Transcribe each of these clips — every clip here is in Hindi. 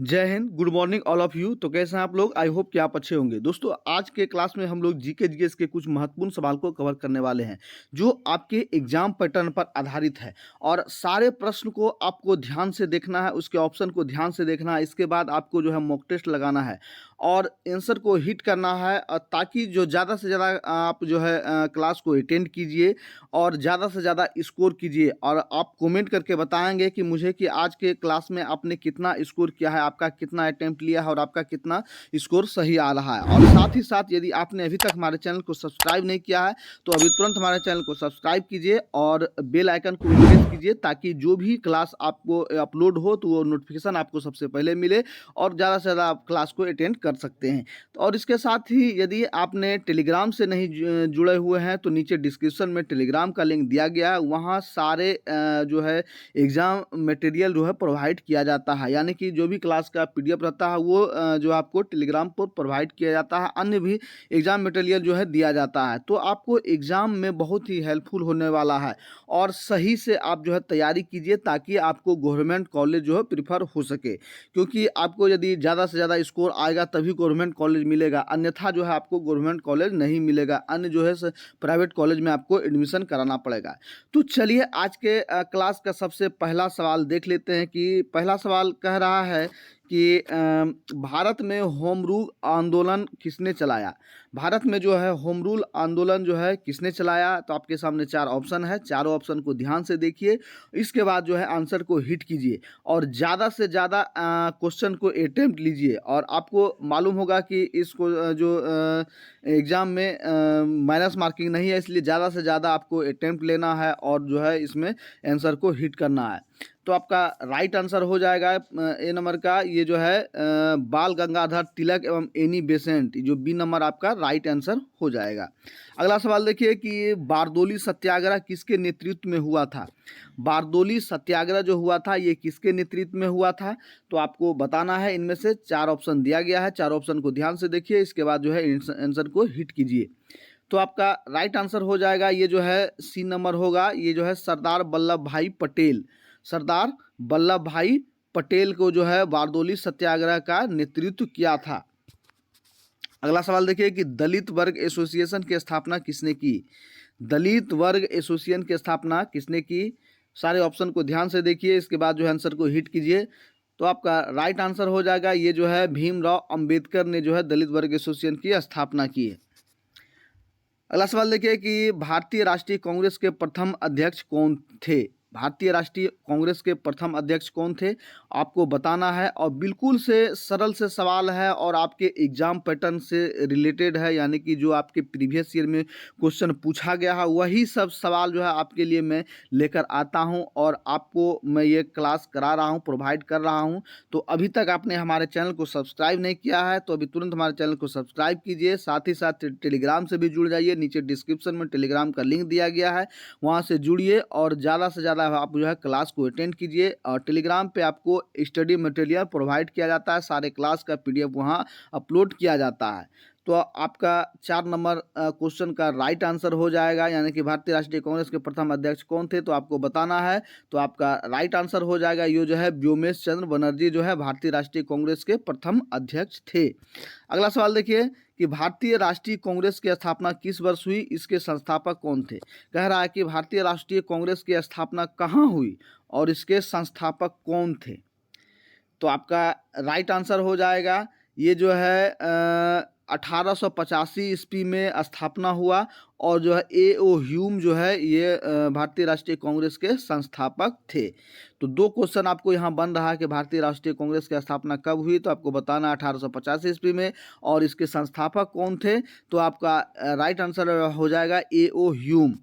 जय Hind, good morning all of you. तो कैसे हैं आप लोग? आई होप कि आप अच्छे होंगे। दोस्तों, आज के क्लास में हम लोग जीके जीएस के कुछ महत्वपूर्ण सवाल को कवर करने वाले हैं जो आपके एग्जाम पैटर्न पर आधारित है। और सारे प्रश्न को आपको ध्यान से देखना है, उसके ऑप्शन को ध्यान से देखना है। इसके बाद आपको जो है मॉक टेस्ट लगाना है और आंसर को हिट करना है, ताकि जो ज़्यादा से ज़्यादा आप जो है क्लास को अटेंड कीजिए और ज़्यादा से ज़्यादा स्कोर कीजिए। और आप कमेंट करके बताएंगे कि मुझे कि आज के क्लास में आपने कितना स्कोर किया है, आपका कितना अटेम्प्ट लिया है और आपका कितना स्कोर सही आ रहा है। और साथ ही साथ यदि आपने अभी तक हमारे चैनल को सब्सक्राइब नहीं किया है तो अभी तुरंत हमारे चैनल को सब्सक्राइब कीजिए और बेल आइकन को प्रेस कीजिए, ताकि जो भी क्लास आपको अपलोड हो तो वो नोटिफिकेशन आपको सबसे पहले मिले और ज़्यादा से ज़्यादा आप क्लास को अटेंड कर सकते हैं। और इसके साथ ही यदि आपने टेलीग्राम से नहीं जुड़े हुए हैं तो नीचे डिस्क्रिप्शन में टेलीग्राम का लिंक दिया गया है। वहाँ सारे जो है एग्ज़ाम मटेरियल जो है प्रोवाइड किया जाता है, यानी कि जो भी क्लास का पीडीएफ रहता है वो जो आपको टेलीग्राम पर प्रोवाइड किया जाता है। अन्य भी एग्ज़ाम मटेरियल जो है दिया जाता है, तो आपको एग्ज़ाम में बहुत ही हेल्पफुल होने वाला है। और सही से आप जो है तैयारी कीजिए, ताकि आपको गवर्नमेंट कॉलेज जो है प्रीफर हो सके, क्योंकि आपको यदि ज़्यादा से ज़्यादा स्कोर आएगा तभी गवर्नमेंट कॉलेज मिलेगा, अन्यथा जो है आपको गवर्नमेंट कॉलेज नहीं मिलेगा। अन्य जो है प्राइवेट कॉलेज में आपको एडमिशन कराना पड़ेगा। तो चलिए आज के क्लास का सबसे पहला सवाल देख लेते हैं कि पहला सवाल कह रहा है कि भारत में होम रूल आंदोलन किसने चलाया। भारत में जो है होम रूल आंदोलन जो है किसने चलाया। तो आपके सामने चार ऑप्शन है, चारों ऑप्शन को ध्यान से देखिए। इसके बाद जो है आंसर को हिट कीजिए और ज़्यादा से ज़्यादा क्वेश्चन को अटेम्प्ट लीजिए। और आपको मालूम होगा कि इसको जो एग्ज़ाम में माइनस मार्किंग नहीं है, इसलिए ज़्यादा से ज़्यादा आपको अटेम्प्ट लेना है और जो है इसमें आंसर को हिट करना है। तो आपका राइट आंसर हो जाएगा ए नंबर का, ये जो है बाल गंगाधर तिलक एवं एनी बेसेंट, जो बी नंबर आपका राइट आंसर हो जाएगा। अगला सवाल देखिए कि बारदोली सत्याग्रह किसके नेतृत्व में हुआ था। बारदोली सत्याग्रह जो हुआ था ये किसके नेतृत्व में हुआ था, तो आपको बताना है। इनमें से चार ऑप्शन दिया गया है, चार ऑप्शन को ध्यान से देखिए। इसके बाद जो है आंसर को हिट कीजिए। तो आपका राइट आंसर हो जाएगा, ये जो है सी नंबर होगा, ये जो है सरदार वल्लभ भाई पटेल। सरदार वल्लभ भाई पटेल को जो है बारदोली सत्याग्रह का नेतृत्व किया था। अगला सवाल देखिए कि दलित वर्ग एसोसिएशन की स्थापना किसने की। दलित वर्ग एसोसिएशन की स्थापना किसने की। सारे ऑप्शन को ध्यान से देखिए, इसके बाद जो है आंसर को हिट कीजिए। तो आपका राइट आंसर हो जाएगा, ये जो है भीमराव अंबेडकर ने जो है दलित वर्ग एसोसिएशन की स्थापना की है। अगला सवाल देखिए कि भारतीय राष्ट्रीय कांग्रेस के प्रथम अध्यक्ष कौन थे। भारतीय राष्ट्रीय कांग्रेस के प्रथम अध्यक्ष कौन थे, आपको बताना है। और बिल्कुल से सरल से सवाल है और आपके एग्जाम पैटर्न से रिलेटेड है, यानी कि जो आपके प्रीवियस ईयर में क्वेश्चन पूछा गया है वही सब सवाल जो है आपके लिए मैं लेकर आता हूं और आपको मैं ये क्लास करा रहा हूं, प्रोवाइड कर रहा हूं। तो अभी तक आपने हमारे चैनल को सब्सक्राइब नहीं किया है तो अभी तुरंत हमारे चैनल को सब्सक्राइब कीजिए। साथ ही साथ टेलीग्राम से भी जुड़ जाइए, नीचे डिस्क्रिप्शन में टेलीग्राम का लिंक दिया गया है, वहाँ से जुड़िए और ज़्यादा से ज़्यादा आप जो है क्लास को अटेंड कीजिए। और टेलीग्राम पे आपको स्टडी मटेरियल प्रोवाइड किया जाता है, सारे क्लास का पीडीएफ वहाँ अपलोड किया जाता है। तो आपका 4 नंबर क्वेश्चन का राइट आंसर हो जाएगा, यानी कि भारतीय राष्ट्रीय कांग्रेस के प्रथम अध्यक्ष कौन थे, तो आपको बताना है। तो आपका राइट आंसर हो जाएगा, ये जो है व्योमेश चंद्र बनर्जी जो है भारतीय राष्ट्रीय कांग्रेस के प्रथम अध्यक्ष थे। अगला सवाल देखिए कि भारतीय राष्ट्रीय कांग्रेस की स्थापना किस वर्ष हुई, इसके संस्थापक कौन थे। कह रहा है कि भारतीय राष्ट्रीय कांग्रेस की स्थापना कहाँ हुई और इसके संस्थापक कौन थे। तो आपका राइट आंसर हो जाएगा, ये जो है 1885 ईस्वी में स्थापना हुआ और जो है ए.ओ. ह्यूम जो है ये भारतीय राष्ट्रीय कांग्रेस के संस्थापक थे। तो दो क्वेश्चन आपको यहाँ बन रहा है कि भारतीय राष्ट्रीय कांग्रेस की स्थापना कब हुई, तो आपको बताना 1885 ईस्वी में, और इसके संस्थापक कौन थे। तो आपका राइट आंसर हो जाएगा ए.ओ. ह्यूम।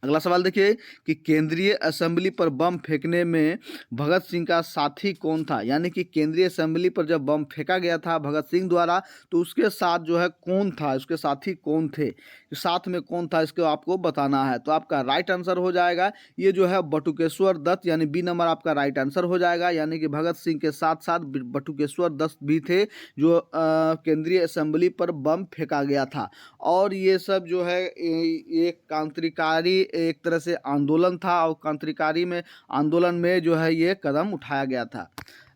अगला सवाल देखिए कि केंद्रीय असेंबली पर बम फेंकने में भगत सिंह का साथी कौन था, यानी कि केंद्रीय असेंबली पर जब बम फेंका गया था भगत सिंह द्वारा तो उसके साथ जो है कौन था, उसके साथी कौन थे, साथ में कौन था, इसको आपको बताना है। तो आपका राइट आंसर हो जाएगा, ये जो है बटुकेश्वर दत्त, यानी बी नंबर आपका राइट आंसर हो जाएगा। यानी कि भगत सिंह के साथ साथ बटुकेश्वर दत्त भी थे जो केंद्रीय असेंबली पर बम फेंका गया था। और ये सब जो है ये क्रांतिकारी एक तरह से आंदोलन था और क्रांतिकारी में आंदोलन में जो है ये कदम उठाया गया था।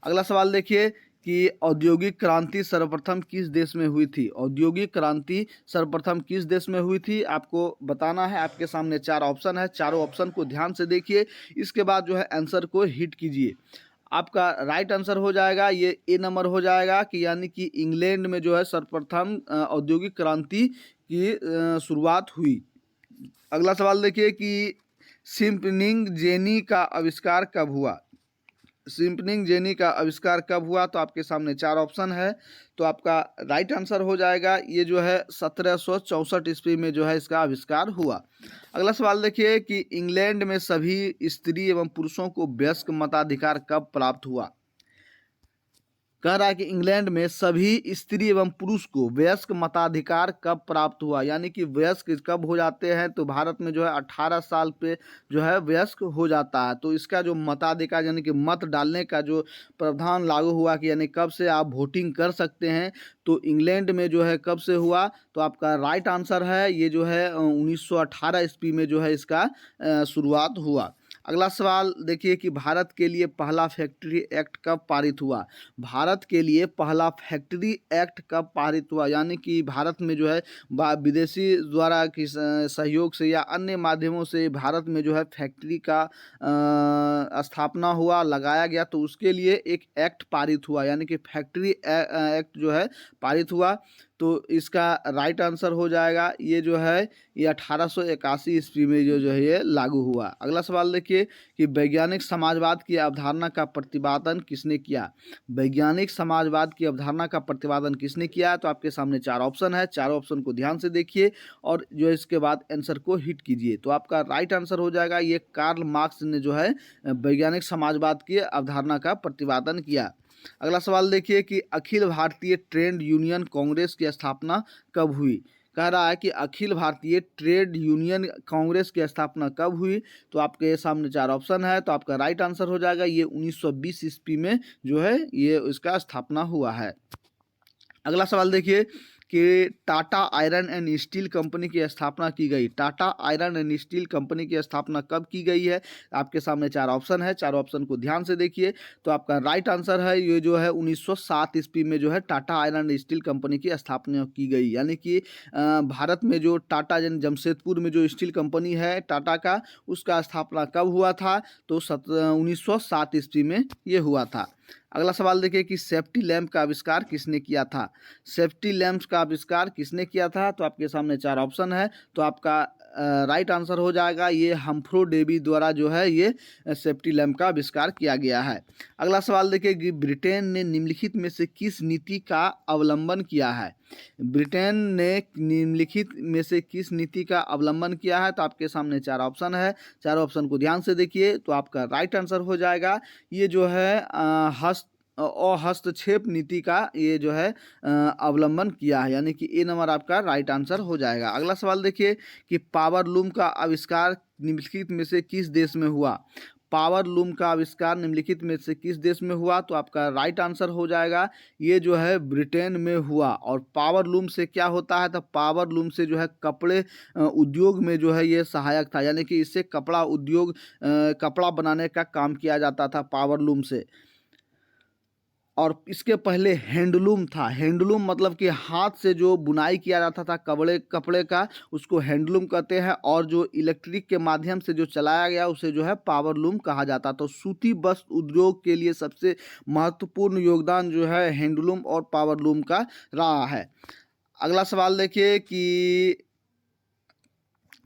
अगला सवाल देखिए कि औद्योगिक क्रांति सर्वप्रथम किस देश में हुई थी। औद्योगिक क्रांति सर्वप्रथम किस देश में हुई थी आपको बताना है। आपके सामने 4 ऑप्शन है, चारों ऑप्शन को ध्यान से देखिए, इसके बाद जो है आंसर को हिट कीजिए। आपका राइट आंसर हो जाएगा ये ए नंबर हो जाएगा कि यानी कि इंग्लैंड में जो है सर्वप्रथम औद्योगिक क्रांति की शुरुआत हुई। अगला सवाल देखिए कि शिम्पनिंग जेनी का आविष्कार कब हुआ। शिम्पनिंग जेनी का आविष्कार कब हुआ, तो आपके सामने 4 ऑप्शन है, तो आपका राइट आंसर हो जाएगा ये जो है 1764 ईस्वी में जो है इसका आविष्कार हुआ। अगला सवाल देखिए कि इंग्लैंड में सभी स्त्री एवं पुरुषों को वयस्क मताधिकार कब प्राप्त हुआ। कह रहा है कि इंग्लैंड में सभी स्त्री एवं पुरुष को वयस्क मताधिकार कब प्राप्त हुआ, यानी कि वयस्क कब हो जाते हैं, तो भारत में जो है 18 साल पे जो है वयस्क हो जाता है। तो इसका जो मताधिकार यानी कि मत डालने का जो प्रावधान लागू हुआ कि यानी कब से आप वोटिंग कर सकते हैं, तो इंग्लैंड में जो है कब से हुआ, तो आपका राइट आंसर है ये जो है 1918 ईस्वी में जो है इसका शुरुआत हुआ। अगला सवाल देखिए कि भारत के लिए पहला फैक्ट्री एक्ट कब पारित हुआ। भारत के लिए पहला फैक्ट्री एक्ट कब पारित हुआ, यानी कि भारत में जो है विदेशी द्वारा की सहयोग से या अन्य माध्यमों से भारत में जो है फैक्ट्री का स्थापना हुआ, लगाया गया, तो उसके लिए एक एक्ट पारित हुआ, यानी कि फैक्ट्री एक्ट जो है पारित हुआ। तो इसका राइट आंसर हो जाएगा ये जो है ये 1881 ईस्वी में जो है ये लागू हुआ। अगला सवाल देखिए कि वैज्ञानिक समाजवाद की अवधारणा का प्रतिपादन किसने किया। वैज्ञानिक समाजवाद की अवधारणा का प्रतिपादन किसने किया, तो आपके सामने 4 ऑप्शन है, चारों ऑप्शन को ध्यान से देखिए और जो इसके बाद आंसर को हिट कीजिए। तो आपका राइट आंसर हो जाएगा ये कार्ल मार्क्स ने जो है वैज्ञानिक समाजवाद की अवधारणा का प्रतिपादन किया। अगला सवाल देखिए कि अखिल भारतीय ट्रेड यूनियन कांग्रेस की स्थापना कब हुई। कह रहा है कि अखिल भारतीय ट्रेड यूनियन कांग्रेस की स्थापना कब हुई, तो आपके सामने 4 ऑप्शन है, तो आपका राइट आंसर हो जाएगा ये 1920 ईस्वी में जो है ये इसका स्थापना हुआ है। अगला सवाल देखिए कि Tata iron and steel company की स्थापना की गई। Tata iron and steel company की स्थापना कब की गई है, आपके सामने 4 ऑप्शन है, चारों ऑप्शन को ध्यान से देखिए। तो आपका राइट आंसर है ये जो है 1907 ईस्वी में जो है Tata iron and steel company की स्थापना की गई, यानी कि भारत में जो टाटा जमशेदपुर में जो स्टील कंपनी है टाटा का, उसका स्थापना कब हुआ था, तो 1907 ईस्वी में ये हुआ था। अगला सवाल देखिए कि सेफ्टी लैंप का आविष्कार किसने किया था। सेफ्टी लैंप्स का आविष्कार किसने किया था, तो आपके सामने 4 ऑप्शन है, तो आपका राइट आंसर हो जाएगा ये हम्फ्रो डेवी द्वारा जो है ये सेफ्टी लैंप का आविष्कार किया गया है। अगला सवाल देखिए कि ब्रिटेन ने निम्नलिखित में से किस नीति का अवलंबन किया है। ब्रिटेन ने निम्नलिखित में से किस नीति का अवलंबन किया है, तो आपके सामने 4 ऑप्शन है, चारों ऑप्शन को ध्यान से देखिए। तो आपका राइट आंसर हो जाएगा ये जो है हस्तक्षेप नीति का ये जो है अवलंबन किया है, यानी कि ए नंबर आपका राइट आंसर हो जाएगा। अगला सवाल देखिए कि पावर लूम का आविष्कार निम्नलिखित में से किस देश में हुआ। पावर लूम का आविष्कार निम्नलिखित में से किस देश में हुआ, तो आपका राइट आंसर हो जाएगा ये जो है ब्रिटेन में हुआ। और पावर लूम से क्या होता है, तो पावर लूम से जो है कपड़े उद्योग में जो है ये सहायक था, यानी कि इससे कपड़ा उद्योग कपड़ा बनाने का काम किया जाता था पावर लूम से। और इसके पहले हैंडलूम था। हैंडलूम मतलब कि हाथ से जो बुनाई किया जाता था कपड़े का, उसको हैंडलूम कहते हैं। और जो इलेक्ट्रिक के माध्यम से जो चलाया गया उसे जो है पावर लूम कहा जाता। तो सूती वस्त्र उद्योग के लिए सबसे महत्वपूर्ण योगदान जो है हैंडलूम और पावर लूम का रहा है। अगला सवाल देखिए कि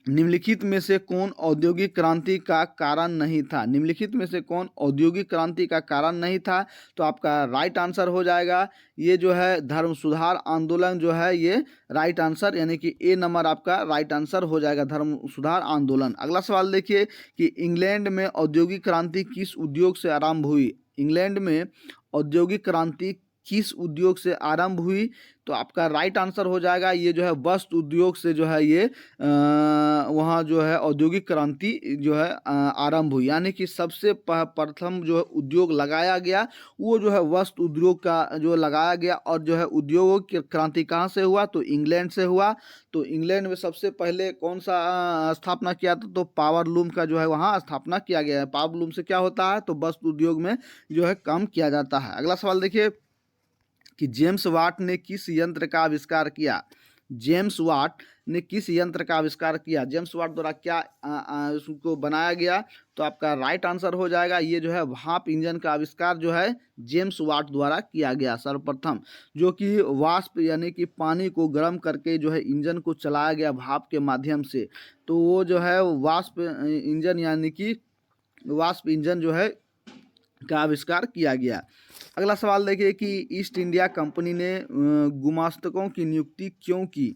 निम्नलिखित में से कौन औद्योगिक क्रांति का कारण नहीं था। निम्नलिखित में से कौन औद्योगिक क्रांति का कारण नहीं था, तो आपका राइट आंसर हो जाएगा ये जो है धर्म सुधार आंदोलन जो है ये राइट आंसर, यानी कि ए नंबर आपका राइट आंसर हो जाएगा धर्म सुधार आंदोलन। अगला सवाल देखिए कि इंग्लैंड में औद्योगिक क्रांति किस उद्योग से आरंभ हुई। इंग्लैंड में औद्योगिक क्रांति किस उद्योग से आरंभ हुई? तो आपका राइट आंसर हो जाएगा ये जो है वस्त्र उद्योग से जो है ये वहाँ जो है औद्योगिक क्रांति जो है आरंभ हुई। यानी कि सबसे प्रथम जो है उद्योग लगाया गया वो जो है वस्त्र उद्योग का जो लगाया गया। और जो है उद्योग की क्रांति कहाँ से हुआ? तो इंग्लैंड से हुआ। तो इंग्लैंड में सबसे पहले कौन सा स्थापना किया था? तो पावर लूम का जो है वहाँ स्थापना किया गया है। पावर लूम से क्या होता है? तो वस्त्र उद्योग में जो है काम किया जाता है। अगला सवाल देखिए कि जेम्स वाट ने किस यंत्र का आविष्कार किया? जेम्स वाट ने किस यंत्र का आविष्कार किया? जेम्स वाट द्वारा क्या उसको बनाया गया? तो आपका राइट आंसर हो जाएगा ये जो है भाप इंजन का आविष्कार जो है जेम्स वाट द्वारा किया गया सर्वप्रथम, जो कि वाष्प यानी कि पानी को गर्म करके जो है इंजन को चलाया गया भाप के माध्यम से। तो वो जो है वाष्प इंजन यानी कि वाष्प इंजन जो है का आविष्कार किया गया। अगला सवाल देखिए कि ईस्ट इंडिया कंपनी ने गुमास्तकों की नियुक्ति क्यों की?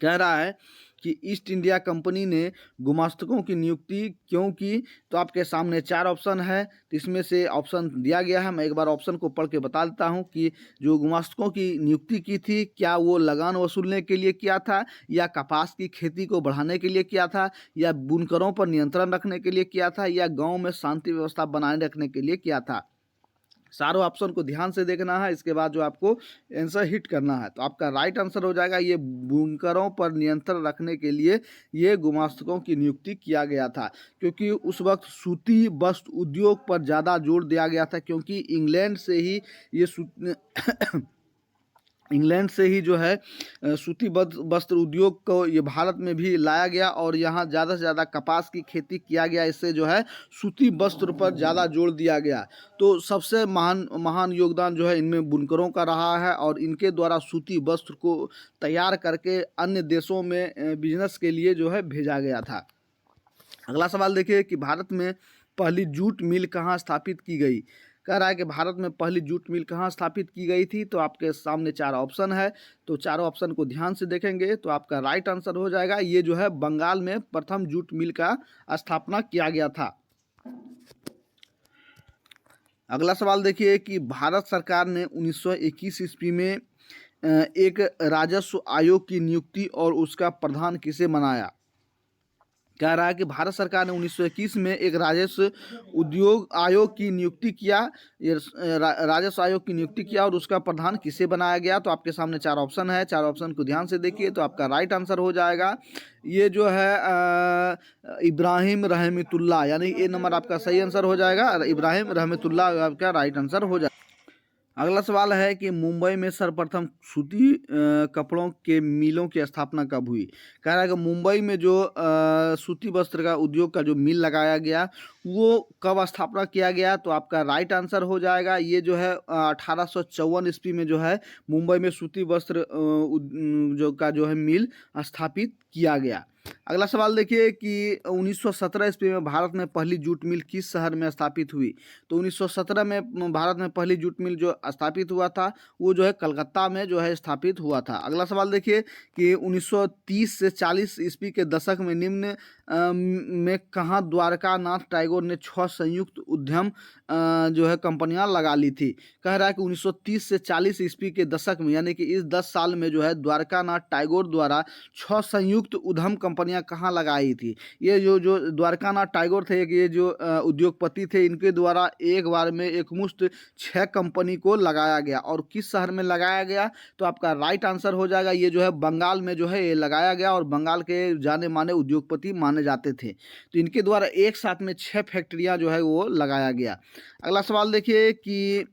कह रहा है कि ईस्ट इंडिया कंपनी ने गुमास्तकों की नियुक्ति क्यों की? तो आपके सामने 4 ऑप्शन है, तो इसमें से ऑप्शन दिया गया है। मैं एक बार ऑप्शन को पढ़ के बता देता हूं कि जो गुमास्तकों की नियुक्ति की थी, क्या वो लगान वसूलने के लिए किया था, या कपास की खेती को बढ़ाने के लिए किया था, या बुनकरों पर नियंत्रण रखने के लिए किया था, या गाँव में शांति व्यवस्था बनाए रखने के लिए किया था? सारों ऑप्शन को ध्यान से देखना है, इसके बाद जो आपको आंसर हिट करना है। तो आपका राइट आंसर हो जाएगा ये बुनकरों पर नियंत्रण रखने के लिए ये गुमास्तकों की नियुक्ति किया गया था, क्योंकि उस वक्त सूती वस्त्र उद्योग पर ज़्यादा जोर दिया गया था, क्योंकि इंग्लैंड से ही ये इंग्लैंड से ही जो है सूती वस्त्र उद्योग को ये भारत में भी लाया गया और यहाँ ज़्यादा से ज़्यादा कपास की खेती किया गया। इससे जो है सूती वस्त्र पर ज़्यादा जोर दिया गया। तो सबसे महान योगदान जो है इनमें बुनकरों का रहा है और इनके द्वारा सूती वस्त्र को तैयार करके अन्य देशों में बिजनेस के लिए जो है भेजा गया था। अगला सवाल देखिए कि भारत में पहली जूट मिल कहाँ स्थापित की गई? कह रहा है कि भारत में पहली जूट मिल कहाँ स्थापित की गई थी? तो आपके सामने 4 ऑप्शन है, तो चारों ऑप्शन को ध्यान से देखेंगे तो आपका राइट आंसर हो जाएगा ये जो है बंगाल में प्रथम जूट मिल का स्थापना किया गया था। अगला सवाल देखिए कि भारत सरकार ने 1921 ईस्वी में एक राजस्व आयोग की नियुक्ति और उसका प्रधान किसे बनाया? कह रहा है कि भारत सरकार ने 1921 में एक राजस्व उद्योग आयोग की नियुक्ति किया, ये राजस्व आयोग की नियुक्ति किया और उसका प्रधान किसे बनाया गया? तो आपके सामने 4 ऑप्शन है, 4 ऑप्शन को ध्यान से देखिए तो आपका राइट आंसर हो जाएगा ये जो है इब्राहिम रहमतुल्लाह, यानी ए नंबर आपका सही आंसर हो जाएगा। इब्राहिम रहमतुल्लाह आपका राइट आंसर हो जाएगा। अगला सवाल है कि मुंबई में सर्वप्रथम सूती कपड़ों के मिलों की स्थापना कब हुई? कह रहा है कि मुंबई में जो सूती वस्त्र का उद्योग का जो मिल लगाया गया वो कब स्थापना किया गया? तो आपका राइट आंसर हो जाएगा ये जो है 1854 ईस्वी में जो है मुंबई में सूती वस्त्र जो है मिल स्थापित किया गया। अगला सवाल देखिए कि 1917 ईस्वी में भारत में पहली जूट मिल किस शहर में स्थापित हुई? तो 1917 में भारत में पहली जूट मिल जो स्थापित हुआ था वो जो है कलकत्ता में जो है स्थापित हुआ था। अगला सवाल देखिए कि 1930 से 40 ईस्वी के दशक में निम्न में कहाँ द्वारका नाथ टैगोर ने 6 संयुक्त उद्यम जो है कंपनियां लगा ली थी? कह रहा है कि 1930 से 40 ईस्वी के दशक में यानी कि इस 10 साल में जो है द्वारका नाथ टैगोर द्वारा 6 संयुक्त उद्यम कंपनियां कहाँ लगाई थी? ये जो द्वारका नाथ टैगोर थे, ये जो उद्योगपति थे, इनके द्वारा एक बार में एकमुश्त 6 कंपनी को लगाया गया। और किस शहर में लगाया गया? तो आपका राइट आंसर हो जाएगा ये जो है बंगाल में जो है ये लगाया गया और बंगाल के जाने माने उद्योगपति माने जाते थे। तो इनके द्वारा एक साथ में 6 फैक्ट्रियां जो है वो लगाया गया। अगला सवाल देखिए कि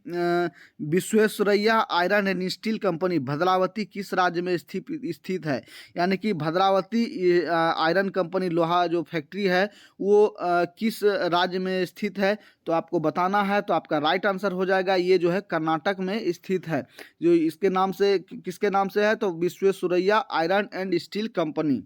Visvesvaraya iron and steel company Bhadravati किस राज्य में स्थित है? यानी कि भद्रावती आयरन कंपनी लोहा जो फैक्ट्री है वो किस राज्य में स्थित है? तो आपको बताना है। तो आपका राइट आंसर हो जाएगा ये जो है कर्नाटक में स्थित है। जो इसके नाम से किसके नाम से है? तो Visvesvaraya iron and steel company.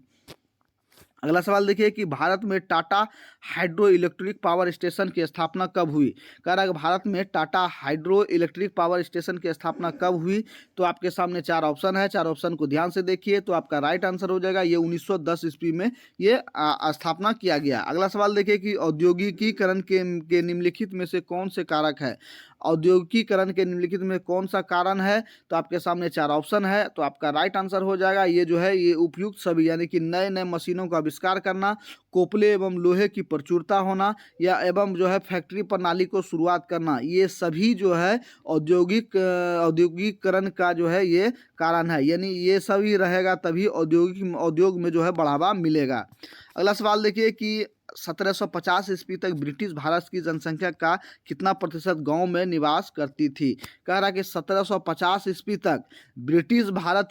अगला सवाल देखिए कि भारत में Tata hydro electric power station की स्थापना कब हुई। कह रहा है कि भारत में Tata hydro electric power station की स्थापना कब हुई। तो आपके सामने चार ऑप्शन है, चार ऑप्शन को ध्यान से देखिए तो आपका राइट आंसर हो जाएगा ये 1910 ईस्वी में ये स्थापना किया गया। अगला सवाल देखिए कि औद्योगिकीकरण के निम्नलिखित में से कौन से कारक है। औद्योगिकीकरण के निम्नलिखित में कौन सा कारण है। तो आपके सामने चार ऑप्शन है तो आपका राइट आंसर हो जाएगा ये जो है ये उपयुक्त सभी, यानी कि नए नए मशीनों का आविष्कार करना, कोयले एवं लोहे की प्रचुरता होना या एवं जो है फैक्ट्री प्रणाली को शुरुआत करना, ये सभी जो है औद्योगिकीकरण का जो है ये कारण है, यानी ये सभी रहेगा तभी उद्योग में जो है बढ़ावा मिलेगा। अगला सवाल देखिए कि 1750 ईस्वी तक ब्रिटिश भारत की जनसंख्या का कितना प्रतिशत गांव में निवास करती थी। कह रहा है कि 1750 ईस्वी तक ब्रिटिश भारत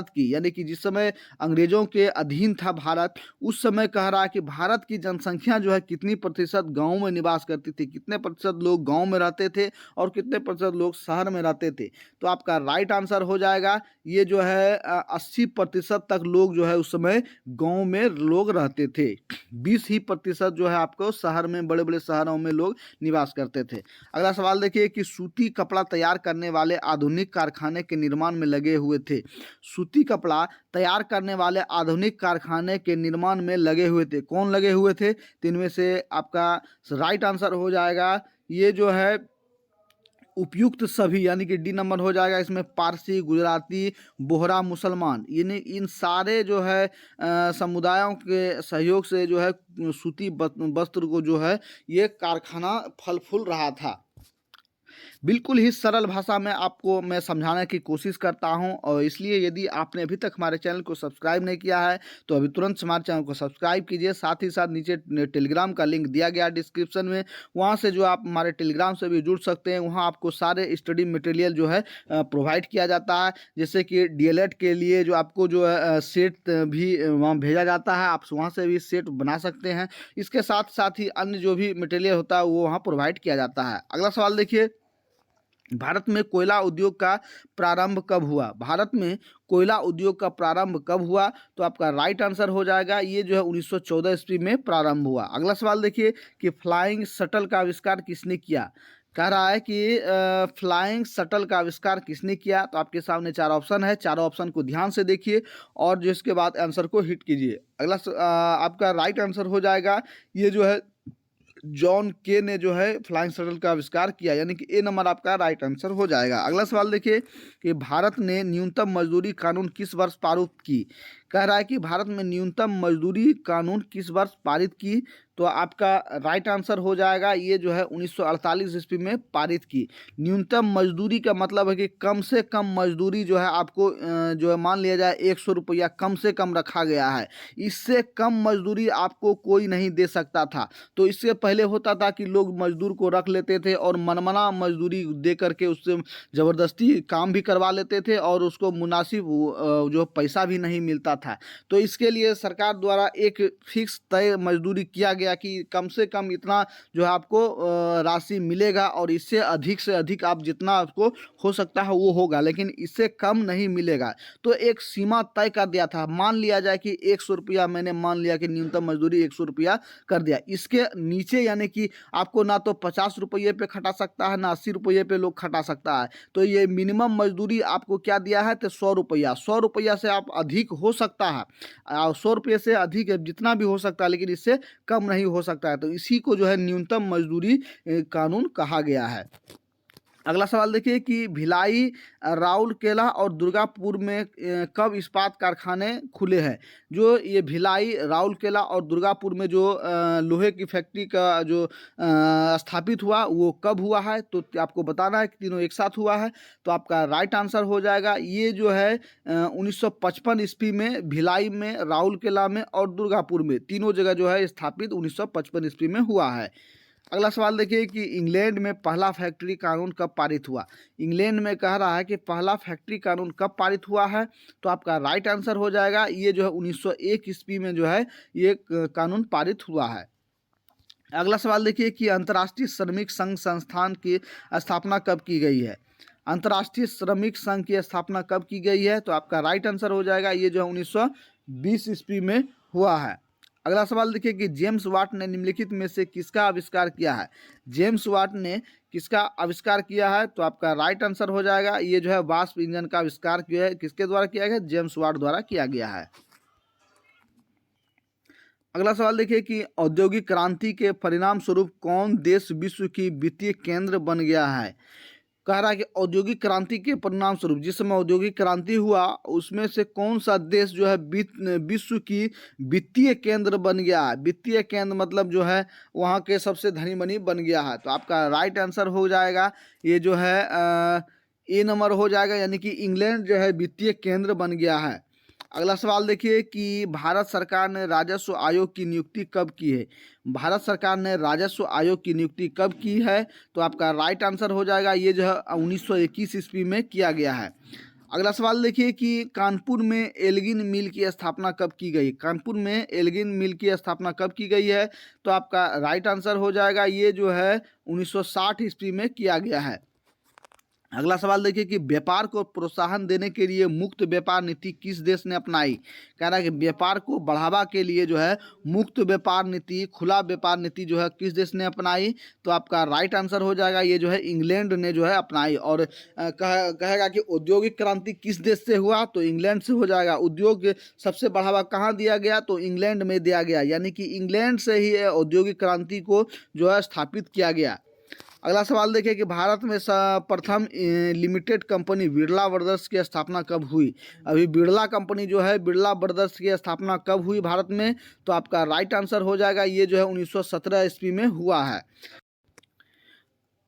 की यानी कि जिस समय अंग्रेजों के अधीन था भारत, उस समय कह रहा है कि भारत की जनसंख्या जो है कितनी प्रतिशत गांव में निवास करती थी, कितने प्रतिशत लोग गांव में रहते थे और कितने प्रतिशत लोग शहर में रहते थे। तो आपका राइट आंसर हो जाएगा ये जो है 80% तक लोग जो है उस समय गांव में लोग रहते थे, 20 ही प्रतिशत जो है आपको शहर में बड़े बड़े शहरों में लोग निवास करते थे। अगला सवाल देखिए कि सूती कपड़ा तैयार करने वाले आधुनिक कारखाने के निर्माण में लगे हुए थे। सूती कपड़ा तैयार करने वाले आधुनिक कारखाने के निर्माण में लगे हुए थे, कौन लगे हुए थे। तो इनमें से आपका राइट आंसर हो जाएगा ये जो है उपयुक्त सभी, यानी कि डी नंबर हो जाएगा। इसमें पारसी, गुजराती, बोहरा, मुसलमान, यानी इन सारे जो है समुदायों के सहयोग से जो है सूती वस्त्र को जो है ये कारखाना फल फूल रहा था। बिल्कुल ही सरल भाषा में आपको मैं समझाने की कोशिश करता हूं और इसलिए यदि आपने अभी तक हमारे चैनल को सब्सक्राइब नहीं किया है तो अभी तुरंत हमारे चैनल को सब्सक्राइब कीजिए। साथ ही साथ नीचे टेलीग्राम का लिंक दिया गया डिस्क्रिप्शन में, वहां से जो आप हमारे टेलीग्राम से भी जुड़ सकते हैं। वहां आपको सारे स्टडी मटेरियल जो है प्रोवाइड किया जाता है, जैसे कि डीएलएड के लिए जो आपको जो है सेट भी वहाँ भेजा जाता है, आप वहाँ से भी सेट बना सकते हैं। इसके साथ साथ ही अन्य जो भी मटेरियल होता है वो वहाँ प्रोवाइड किया जाता है। अगला सवाल देखिए, भारत में कोयला उद्योग का प्रारंभ कब हुआ। भारत में कोयला उद्योग का प्रारंभ कब हुआ। तो आपका राइट आंसर हो जाएगा ये जो है 1914 ईस्वी में प्रारंभ हुआ। अगला सवाल देखिए कि फ्लाइंग शटल का आविष्कार किसने किया। कह रहा है कि फ्लाइंग शटल का आविष्कार किसने किया। तो आपके सामने चार ऑप्शन है, चारों ऑप्शन को ध्यान से देखिए और जिसके बाद आंसर को हिट कीजिए। आपका राइट आंसर हो जाएगा ये जो है जॉन के ने जो है फ्लाइंग शटल का आविष्कार किया, यानी कि ए नंबर आपका राइट आंसर हो जाएगा। अगला सवाल देखिए कि भारत ने न्यूनतम मजदूरी कानून किस वर्ष पारित की। कह रहा है कि भारत में न्यूनतम मजदूरी कानून किस वर्ष पारित की। तो आपका राइट आंसर हो जाएगा ये जो है 1948 ईस्वी में पारित की। न्यूनतम मजदूरी का मतलब है कि कम से कम मजदूरी जो है आपको जो है मान लिया जाए 100 रुपया कम से कम रखा गया है, इससे कम मजदूरी आपको कोई नहीं दे सकता था। तो इससे पहले होता था कि लोग मजदूर को रख लेते थे और मनमाना मजदूरी दे करके उससे ज़बरदस्ती काम भी करवा लेते थे और उसको मुनासिब जो पैसा भी नहीं मिलता था। तो इसके लिए सरकार द्वारा एक फिक्स तय मजदूरी किया गया कि कम से कम इतना जो है आपको राशि मिलेगा और इससे अधिक आप जितना आपको हो सकता है वो होगा, लेकिन इससे कम नहीं मिलेगा। तो एक सीमा तय कर दिया था, मान लिया जाए कि 100 रुपया, मैंने मान लिया कि न्यूनतम मजदूरी 100 रुपया कर दिया, इसके नीचे यानी कि आपको ना तो 50 रुपये पे खटा सकता है ना 80 रुपये पे लोग खटा सकता है। तो ये मिनिमम मजदूरी आपको क्या दिया है तो 100 रुपया, 100 रुपया से आप अधिक हो सकता है, 100 रुपये से अधिक जितना भी हो सकता है, लेकिन इससे कम नहीं हो सकता है। तो इसी को जो है न्यूनतम मजदूरी कानून कहा गया है। अगला सवाल देखिए कि भिलाई, राउरकेला और दुर्गापुर में कब इस्पात कारखाने खुले हैं। जो ये भिलाई, राउरकेला और दुर्गापुर में जो लोहे की फैक्ट्री का जो स्थापित हुआ वो कब हुआ है। तो आपको बताना है कि तीनों एक साथ हुआ है। तो आपका राइट आंसर हो जाएगा ये जो है 1955 ईस्वी में भिलाई में, राउरकेला में और दुर्गापुर में, तीनों जगह जो है स्थापित 1955 ईस्वी में हुआ है। अगला सवाल देखिए कि इंग्लैंड में पहला फैक्ट्री कानून कब पारित हुआ। इंग्लैंड में कह रहा है कि पहला फैक्ट्री कानून कब पारित हुआ है। तो आपका राइट आंसर हो जाएगा ये जो है 1901 ईस्वी में जो है ये कानून पारित हुआ है। अगला सवाल देखिए कि अंतर्राष्ट्रीय श्रमिक संघ संस्थान की स्थापना कब की गई है। अंतर्राष्ट्रीय श्रमिक संघ की स्थापना कब की गई है। तो आपका राइट आंसर हो जाएगा ये जो है 1920 ईस्वी में हुआ है। अगला सवाल देखिए कि जेम्स वाट ने निम्नलिखित में से किसका आविष्कार किया है। जेम्स वाट ने किसका आविष्कार किया है, तो आपका राइट आंसर हो जाएगा ये जो है वाष्प इंजन का आविष्कार किया है, किसके द्वारा किया गया, जेम्स वाट द्वारा किया गया है। अगला सवाल देखिए कि औद्योगिक क्रांति के परिणाम स्वरूप कौन देश विश्व की वित्तीय केंद्र बन गया है। कह रहा है कि औद्योगिक क्रांति के परिणाम स्वरूप जिस समय औद्योगिक क्रांति हुआ उसमें से कौन सा देश जो है विश्व की वित्तीय केंद्र बन गया है। वित्तीय केंद्र मतलब जो है वहाँ के सबसे धनी मनी बन गया है। तो आपका राइट आंसर हो जाएगा ये जो है ए नंबर हो जाएगा, यानी कि इंग्लैंड जो है वित्तीय केंद्र बन गया है। अगला सवाल देखिए कि भारत सरकार ने राजस्व आयोग की नियुक्ति कब की है। भारत सरकार ने राजस्व आयोग की नियुक्ति कब की है, तो आपका राइट आंसर हो जाएगा ये जो है 1921 ईस्वी में किया गया है। अगला सवाल देखिए कि कानपुर में एल्गिन मिल की स्थापना कब की गई। कानपुर में एल्गिन मिल की स्थापना कब की गई है, तो आपका राइट आंसर हो जाएगा ये जो है 1960 ईस्वी में किया गया है। अगला सवाल देखिए कि व्यापार को प्रोत्साहन देने के लिए मुक्त व्यापार नीति किस देश ने अपनाई। कह रहा है कि व्यापार को बढ़ावा के लिए जो है मुक्त व्यापार नीति, खुला व्यापार नीति जो है किस देश ने अपनाई, तो आपका राइट आंसर हो जाएगा ये जो है इंग्लैंड ने जो है अपनाई। और कहेगा कि औद्योगिक क्रांति किस देश से हुआ, तो इंग्लैंड से हो जाएगा। उद्योग सबसे बढ़ावा कहाँ दिया गया, तो इंग्लैंड में दिया गया, यानी कि इंग्लैंड से ही औद्योगिक क्रांति को जो है स्थापित किया गया। अगला सवाल देखिए कि भारत में प्रथम लिमिटेड कंपनी बिरला ब्रदर्स की स्थापना कब हुई। अभी बिरला कंपनी जो है बिरला ब्रदर्स की स्थापना कब हुई भारत में, तो आपका राइट आंसर हो जाएगा ये जो है 1917 ईस्वी में हुआ है।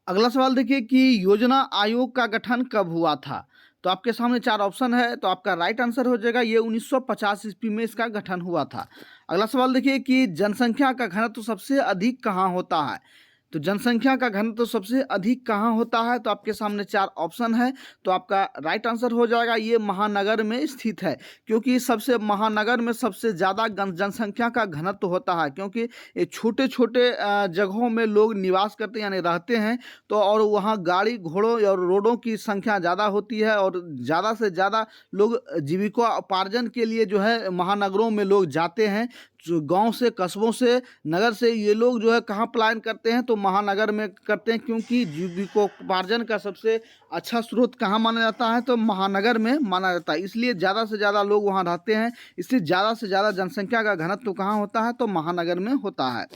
अगला सवाल देखिए कि योजना आयोग का गठन कब हुआ था। तो आपके सामने चार ऑप्शन है, तो आपका राइट आंसर हो जाएगा ये 1950 ईस्वी में इसका गठन हुआ था। अगला सवाल देखिए कि जनसंख्या का घनत्व सबसे अधिक कहाँ होता है। तो जनसंख्या का घनत्व सबसे अधिक कहाँ होता है, तो आपके सामने चार ऑप्शन है, तो आपका राइट आंसर हो जाएगा ये महानगर में स्थित है, क्योंकि सबसे महानगर में सबसे ज़्यादा जनसंख्या का घनत्व होता है, क्योंकि ये छोटे छोटे जगहों में लोग निवास करते हैं यानी रहते हैं, तो और वहाँ गाड़ी घोड़ों और रोडों की संख्या ज़्यादा होती है और ज़्यादा से ज़्यादा लोग जीविकोपार्जन के लिए जो है महानगरों में लोग जाते हैं। जो गांव से, कस्बों से, नगर से ये लोग जो है कहाँ पलायन करते हैं, तो महानगर में करते हैं, क्योंकि जीविकोपार्जन का सबसे अच्छा स्रोत कहाँ माना जाता है, तो महानगर में माना जाता है, इसलिए ज़्यादा से ज़्यादा लोग वहाँ रहते हैं, इसलिए ज़्यादा से ज़्यादा जनसंख्या का घनत्व कहाँ होता है, तो महानगर में होता है।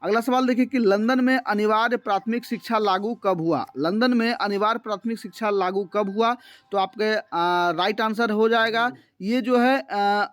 अगला सवाल देखिए कि लंदन में अनिवार्य प्राथमिक शिक्षा लागू कब हुआ। लंदन में अनिवार्य प्राथमिक शिक्षा लागू कब हुआ, तो आपके राइट आंसर हो जाएगा ये जो है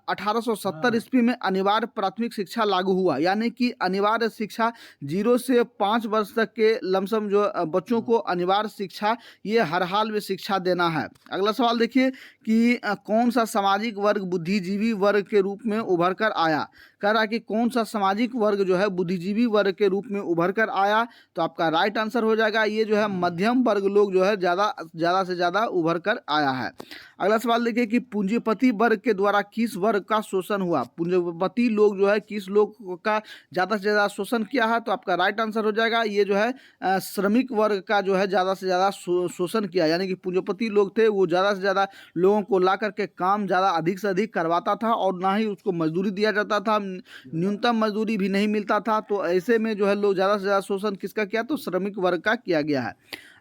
1870 ईस्वी में अनिवार्य प्राथमिक शिक्षा लागू हुआ, यानी कि अनिवार्य शिक्षा 0 से 5 वर्ष तक के लमसम जो बच्चों को अनिवार्य शिक्षा ये हर हाल में शिक्षा देना है। अगला सवाल देखिए कि कौन सा सामाजिक वर्ग बुद्धिजीवी वर्ग के रूप में उभर कर आया। कह रहा है कि कौन सा सामाजिक वर्ग जो है बुद्धिजीवी वर्ग के रूप में उभर कर आया, तो आपका राइट आंसर हो जाएगा ये जो है मध्यम वर्ग लोग जो है ज़्यादा से ज़्यादा उभर कर आया है। अगला सवाल देखिए कि पूंजीपति वर्ग के द्वारा किस वर्ग का शोषण हुआ। पूंजीपति लोग जो है किस लोग का ज़्यादा से ज़्यादा शोषण किया है, तो आपका राइट आंसर हो जाएगा ये जो है श्रमिक वर्ग का जो है ज़्यादा से ज़्यादा शोषण किया, यानी कि पूंजीपति लोग थे वो ज़्यादा से ज़्यादा लोगों को ला करके काम ज़्यादा अधिक से अधिक करवाता था और ना ही उसको मजदूरी दिया जाता था, न्यूनतम मजदूरी भी नहीं मिलता था, तो ऐसे में जो है लोग ज़्यादा से ज़्यादा शोषण किसका किया, तो श्रमिक वर्ग का किया गया है।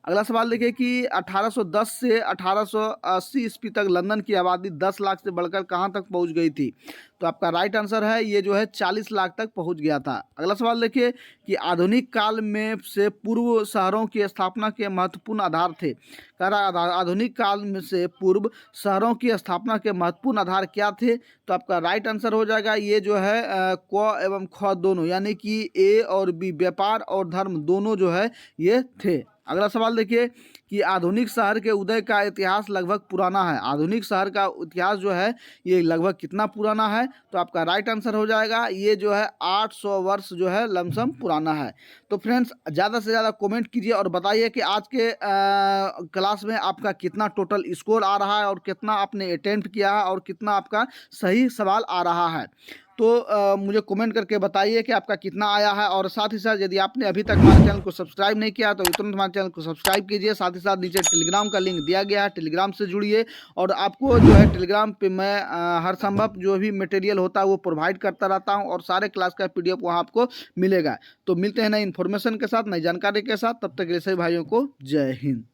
अगला सवाल देखिए कि 1810 से 1880 ईस्वी तक लंदन की आबादी 10 लाख से बढ़कर कहाँ तक पहुँच गई थी, तो आपका राइट आंसर है ये जो है 40 लाख तक पहुँच गया था। अगला सवाल देखिए कि आधुनिक काल में से पूर्व शहरों की स्थापना के महत्वपूर्ण आधार थे। कह रहा आधुनिक काल में से पूर्व शहरों की स्थापना के महत्वपूर्ण आधार क्या थे, तो आपका राइट आंसर हो जाएगा ये जो है क एवं ख दोनों, यानी कि ए और बी, व्यापार और धर्म दोनों जो है ये थे। अगला सवाल देखिए कि आधुनिक शहर के उदय का इतिहास लगभग पुराना है। आधुनिक शहर का इतिहास जो है ये लगभग कितना पुराना है, तो आपका राइट आंसर हो जाएगा ये जो है 800 वर्ष जो है लमसम पुराना है। तो फ्रेंड्स ज़्यादा से ज़्यादा कमेंट कीजिए और बताइए कि आज के क्लास में आपका कितना टोटल स्कोर आ रहा है और कितना आपने अटेम्प्ट किया है और कितना आपका सही सवाल आ रहा है। तो मुझे कमेंट करके बताइए कि आपका कितना आया है। और साथ ही साथ यदि आपने अभी तक हमारे चैनल को सब्सक्राइब नहीं किया तो तुरंत हमारे चैनल को सब्सक्राइब कीजिए। साथ ही साथ नीचे टेलीग्राम का लिंक दिया गया है, टेलीग्राम से जुड़िए। और आपको जो है टेलीग्राम पे मैं हर संभव जो भी मटेरियल होता है वो प्रोवाइड करता रहता हूँ, और सारे क्लास का PDF वहाँ आपको मिलेगा। तो मिलते हैं नई इन्फॉर्मेशन के साथ, नई जानकारी के साथ। तब तक के लिए सभी भाइयों को जय हिंद।